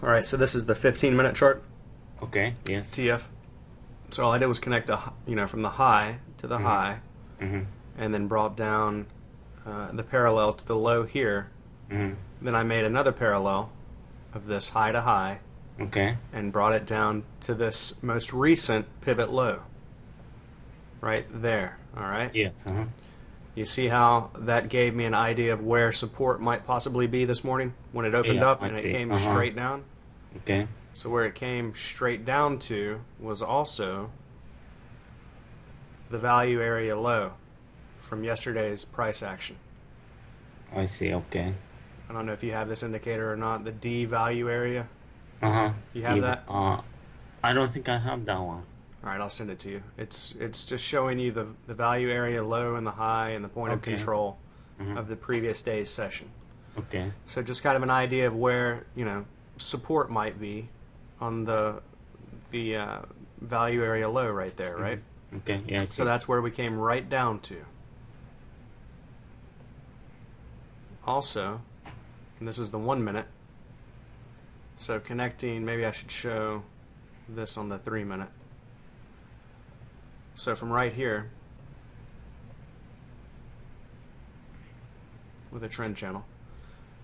All right, so this is the 15-minute chart, Okay. Yes. TF. So all I did was connect from the high to the Mhm. high, Mhm. and then brought down the parallel to the low here. Mhm. Then I made another parallel of this high to high Okay. and brought it down to this most recent pivot low, right there. All right. Yes. You see how that gave me an idea of where support might possibly be this morning when it opened Yeah. up I and it see. came straight down? Okay. So where it came straight down to was also the value area low from yesterday's price action. I see. Okay. I don't know if you have this indicator or not, the D value area. You have Even that? I don't think I have that one. All right, I'll send it to you. It's just showing you the value area low and the high and the point of Okay. control Mhm. of the previous day's session. Okay. So just kind of an idea of where, support might be on the value area low right there, right? Mhm. Okay. Yeah. I So see. that's where we came right down to. Also, and this is the 1 minute. So connecting, maybe I should show this on the 3 minute. So from right here, with a trend channel,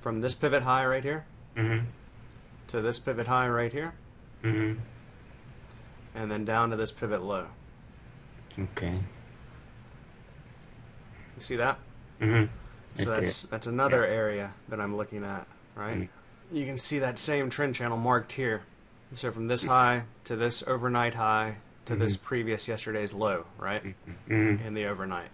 from this pivot high right here Mhm. to this pivot high right here, Mhm. and then down to this pivot low. Okay. You see that? Mhm. I So see it. that's another area that I'm looking at, right? Mhm. You can see that same trend channel marked here. So from this high to this overnight high to this Mhm. previous yesterday's low, right? Mhm. In the overnight.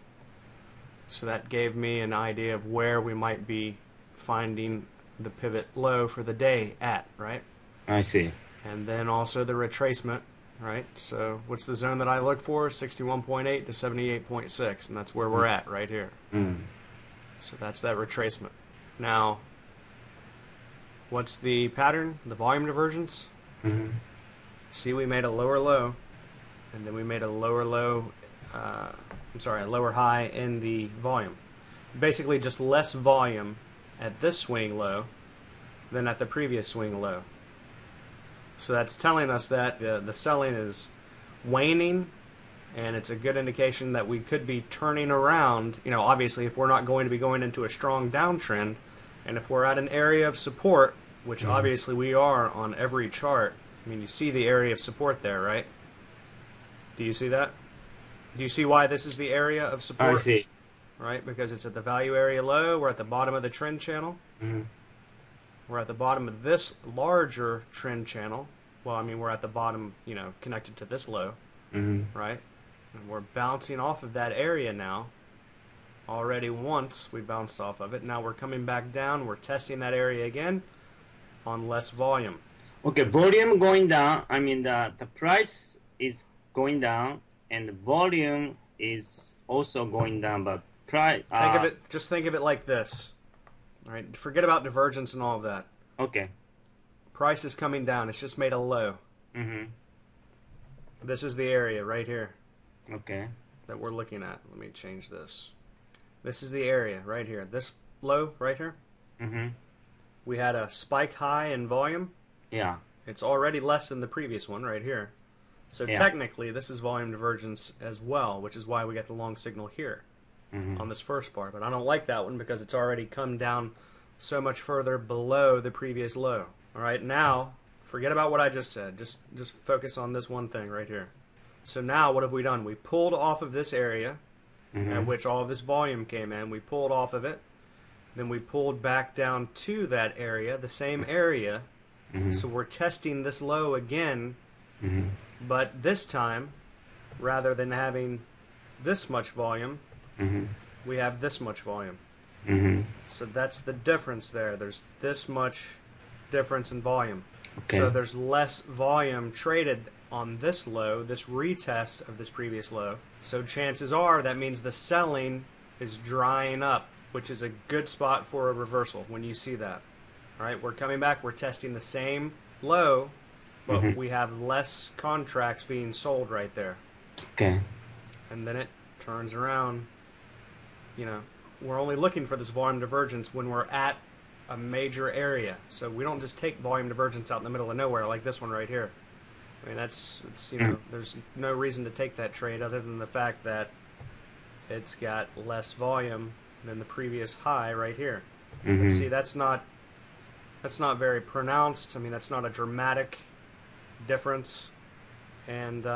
So that gave me an idea of where we might be finding the pivot low for the day at, right? I see. And then also the retracement, right? So what's the zone that I look for? 61.8 to 78.6, and that's where we're at right here. Mm. So that's that retracement. Now, what's the pattern? The volume divergence? Mhm. See, we made a lower low, and then we made a lower low, a lower high in the volume. Basically, just less volume at this swing low than at the previous swing low. So that's telling us that the selling is waning, and it's a good indication that we could be turning around. Obviously, if we're not going to be going into a strong downtrend, and if we're at an area of support, which Mhm. obviously we are on every chart. I mean, you see the area of support there, right? Do you see that? Do you see why this is the area of I support? see. Right? Because it's at the value area low. We're at the bottom of the trend channel. Mhm. We're at the bottom of this larger trend channel. Well, I mean, we're at the bottom, connected to this low, Mhm. right? And we're bouncing off of that area now. Already once we bounced off of it. Now we're coming back down. We're testing that area again on less volume. Okay, volume going down. I mean, the price is going down, and the volume is also going down. But price. Just think of it like this. All right? Forget about divergence and all of that. Okay. Price is coming down. It's just made a low. Mhm. This is the area right here Okay. that we're looking at. Let me change this. This is the area right here. This low right here. Mhm. We had a spike high in volume. Yeah. It's already less than the previous one right here. So Yeah. technically, this is volume divergence as well, which is why we get the long signal here Mhm. on this first part. But I don't like that one because it's already come down so much further below the previous low. All right, now forget about what I just said. Just focus on this one thing right here. So now what have we done? We pulled off of this area at Mhm. which all of this volume came in. We pulled off of it. Then we pulled back down to that area, the same area. Mhm. So we're testing this low again, Mhm. but this time, rather than having this much volume, Mhm. we have this much volume. Mhm. So that's the difference there. There's this much difference in volume. Okay. So there's less volume traded on this low, this retest of this previous low. So chances are that means the selling is drying up, which is a good spot for a reversal when you see that. All right, we're coming back. We're testing the same low, but Mhm. we have less contracts being sold right there. Okay. And then it turns around. We're only looking for this volume divergence when we're at a major area. So we don't just take volume divergence out in the middle of nowhere like this one right here. I mean, it's you know, there's no reason to take that trade other than the fact that it's got less volume than the previous high right here. Mm-hmm. See, that's not very pronounced. I mean, that's not a dramatic difference, and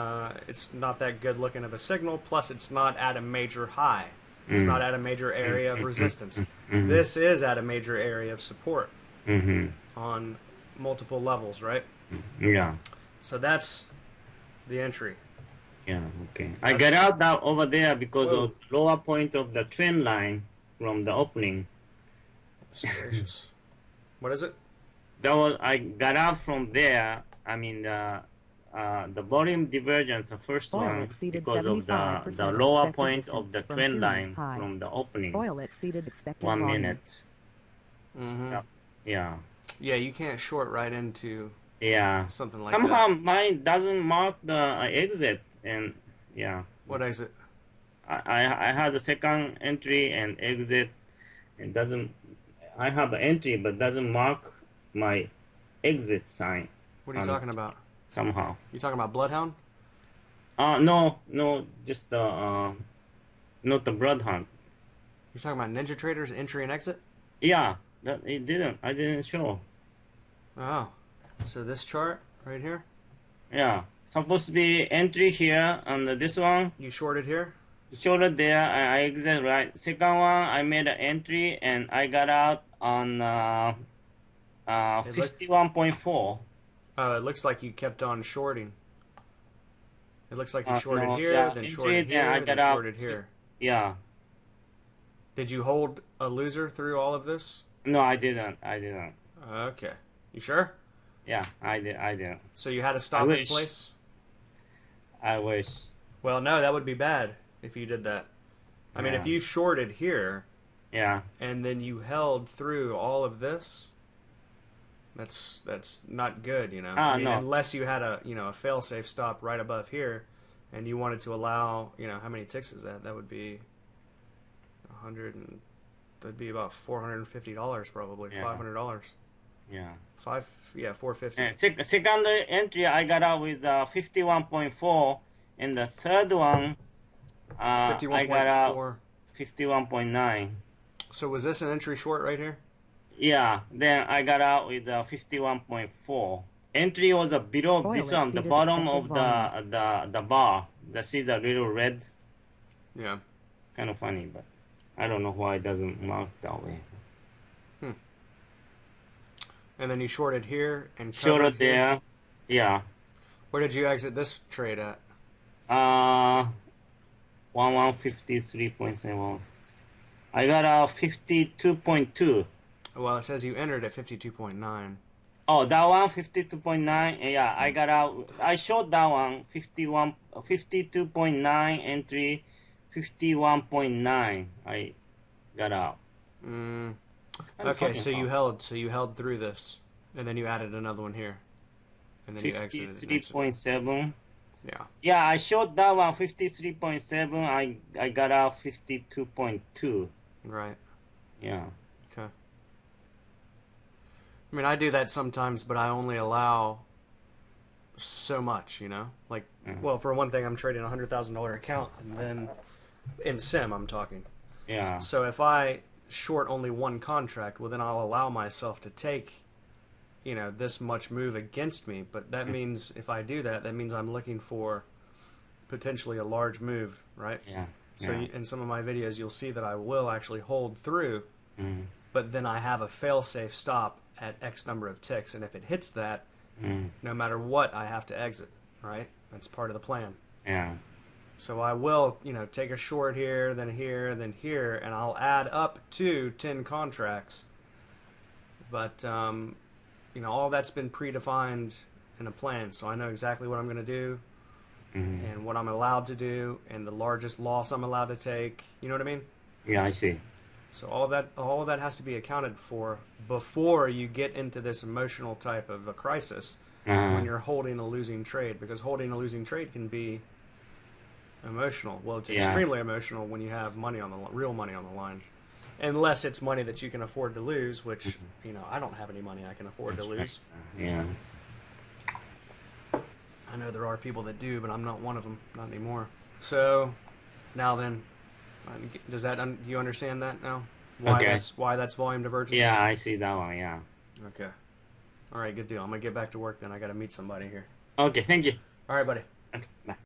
it's not that good looking of a signal. Plus, it's not at a major high. It's not at a major area of resistance. This is at a major area of support on multiple levels, right? Yeah. So that's the entry. Yeah, okay. I got out that over there because Whoa. of lower point of the trend line from the opening. Goodness gracious. What is it? That was I got out from there. I mean the volume divergence, the first Oil one, exceeded because of 75% the lower expected point of distance the from trend June line high. from the opening. Oil exceeded expected 1 volume. minute. Mm-hmm. Yeah. Yeah, you can't short right into Yeah. something like Somehow that. mine doesn't mark the exit, and yeah. What exit? I had the second entry and exit. It doesn't. I have an entry, but doesn't mark my exit sign. What are you talking about? Somehow. You talking about Bloodhound? No, just the not the Bloodhound. You're talking about Ninja Traders entry and exit? Yeah, that it didn't. I didn't show. Oh, so this chart right here, Yeah, supposed to be entry here, and this one you shorted here. showed it there. I exit right. Second one, I made an entry and I got out on 51.4. Oh, it looks like you kept on shorting. It looks like you shorted No, here, yeah, then entry, shorted then I here, then got out. shorted here. Yeah. Did you hold a loser through all of this? No, I didn't. Okay. You sure? Yeah, I didn't. So you had a stop I in wish. place? I wish. Well, no, that would be bad if you did that. I mean, if Yeah. you shorted here Yeah. and then you held through all of this, that's not good, you know. I mean, no. unless you had a fail-safe stop right above here, and you wanted to allow, how many ticks is that? That would be 100 and that'd be about $450 probably, Yeah. $500. Yeah. $450. And second entry, I got out with 51.4, and the third one, I got out 51.4. 51.9. So was this an entry short right here? Yeah, then I got out with 51.4. Entry was below Oil this one, the exceeded bottom of expected the bar. See the little red? Yeah. It's kind of funny, but I don't know why it doesn't mark that way. And then you shorted here and Short covered it here. there. Yeah. Where did you exit this trade at? 1153.7. I got a 52.2. Well, it says you entered at 52.9. Oh, that one 52.9. Yeah, I got out. I showed that one 52.9 entry, 51.9. I got out. It's kind of Okay, fucking so you hard. held through this, and then you added another one here, and then you exited. 53.7. Yeah. Yeah, I showed that one 53.7. I got out 52.2. Right. Yeah. Okay. I mean, I do that sometimes, but I only allow so much, Like, well, for one thing, I'm trading a $100,000 account, and then in sim, I'm talking. Yeah. So if I short only one contract, well, then I'll allow myself to take, this much move against me. But that means if I do that, that means I'm looking for potentially a large move, right? Yeah. So yeah. in some of my videos, you'll see that I will actually hold through, Mm. but then I have a fail-safe stop at X number of ticks, and if it hits that, no matter what, I have to exit, right? That's part of the plan. Yeah. So I will, take a short here, then here, then here, and I'll add up to 10 contracts. But, all that's been predefined in a plan, so I know exactly what I'm going to do and what I'm allowed to do and the largest loss I'm allowed to take. You know what I mean? Yeah, I see. So all of that has to be accounted for before you get into this emotional type of a crisis when you're holding a losing trade, because holding a losing trade can be emotional. Well, it's extremely emotional when you have real money on the line. unless it's money that you can afford to lose, which Mhm. I don't have any money I can afford to That's right. lose. Yeah. I know there are people that do, but I'm not one of them, not anymore. So now then, does that do you understand that now? Okay. Why that's volume Yeah, divergence? I see that one. Yeah. Okay. All right, good deal. I'm gonna get back to work then. I got to meet somebody here. Okay. Thank you. All right, buddy. Okay. Bye.